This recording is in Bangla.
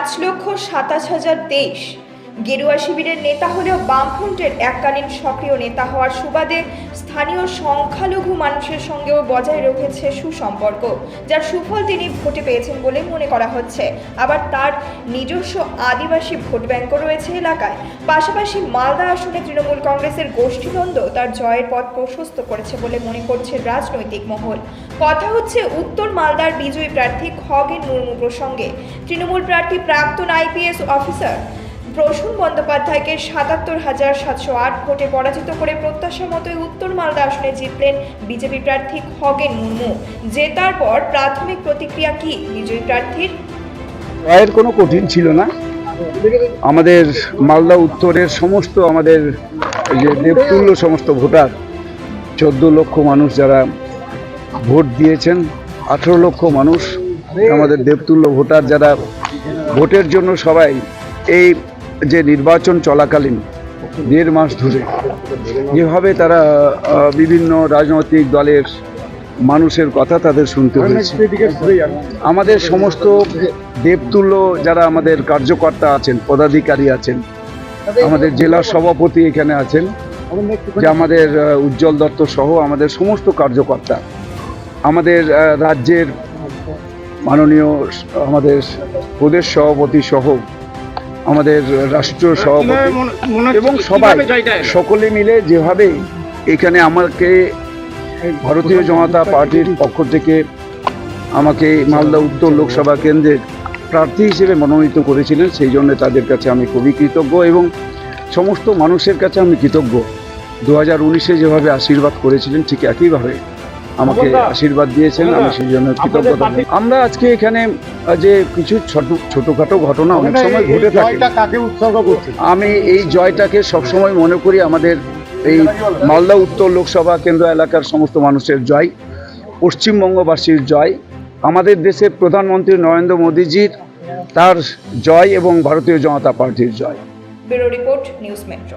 5,27,023 গেরুয়া শিবিরের নেতা হলেও বামফ্রন্টের এককালীন সক্রিয় নেতা হওয়ার সুবাদে স্থানীয় সংখ্যালঘু মানুষের সঙ্গেও বজায় রেখেছে সুসম্পর্ক, যার সুফল তিনি ভোটে পেয়েছেন বলে মনে করা হচ্ছে। আবার তার নিজস্ব আদিবাসী ভোট ব্যাংকও রয়েছে এলাকায়। পাশাপাশি মালদা আসনে তৃণমূল কংগ্রেসের গোষ্ঠীদ্বন্দ্ব তার জয়ের পথ প্রশস্ত করেছে বলে মনে করছে রাজনৈতিক মহল। কথা হচ্ছে উত্তর মালদার বিজয়ী প্রার্থী খগেন মুর্মু প্রসঙ্গে। তৃণমূল প্রার্থী প্রাক্তন আইপিএস অফিসার প্রসূন বন্দ্যোপাধ্যায়কে ৭৭,৭০৮ ভোটে পরাজিত করে প্রত্যাশা মতোই উত্তর মালদা আসনে জিতলেন বিজেপি প্রার্থী খগেন মুর্মু। জেতার পর প্রাথমিক প্রতিক্রিয়া কি বিজয়ী প্রার্থীর? জয়ের কোনো কঠিন ছিল না। আমাদের মালদা উত্তরের সমস্ত আমাদের যে দেবতুল্য সমস্ত ভোটার 14 লক্ষ মানুষ যারা ভোট দিয়েছেন, 18 লক্ষ মানুষ আমাদের দেবতুল্য ভোটার যারা ভোটের জন্য সবাই এই যে নির্বাচন চলাকালীন 1.5 মাস ধরে যেভাবে তারা বিভিন্ন রাজনৈতিক দলের মানুষের কথা তাদের শুনতে হয়েছে। আমাদের সমস্ত দেবতুল্য যারা আমাদের কার্যকর্তা আছেন, পদাধিকারী আছেন, আমাদের জেলা সভাপতি এখানে আছেন, যে আমাদের উজ্জ্বল দত্ত সহ আমাদের সমস্ত কার্যকর্তা, আমাদের রাজ্যের মাননীয় আমাদের প্রদেশ সভাপতি সহ আমাদের রাষ্ট্রীয় সভাপতি এবং সবাই সকলে মিলে যেভাবে এখানে আমাকে ভারতীয় জনতা পার্টির পক্ষ থেকে আমাকে মালদা উত্তর লোকসভা কেন্দ্রের প্রার্থী হিসেবে মনোনীত করেছিলেন, সেই জন্য তাদের কাছে আমি খুবই কৃতজ্ঞ এবং সমস্ত মানুষের কাছে আমি কৃতজ্ঞ। 2019-এ যেভাবে আশীর্বাদ করেছিলেন ঠিক একইভাবে আমাকে আশীর্বাদ দিয়েছেন, আমি সেই জন্য কৃতজ্ঞতা। আমরা আজকে এখানে যে কিছু ছোটখাটো ঘটনা অনেক সময় ঘটে থাকে, আমি এই জয়টাকে সবসময় মনে করি আমাদের এই মালদা উত্তর লোকসভা কেন্দ্র এলাকার সমস্ত মানুষের জয়, পশ্চিমবঙ্গবাসীর জয়, আমাদের দেশের প্রধানমন্ত্রী নরেন্দ্র মোদীজির তার জয় এবং ভারতীয় জনতা পার্টির জয়। Bureau report, news metro.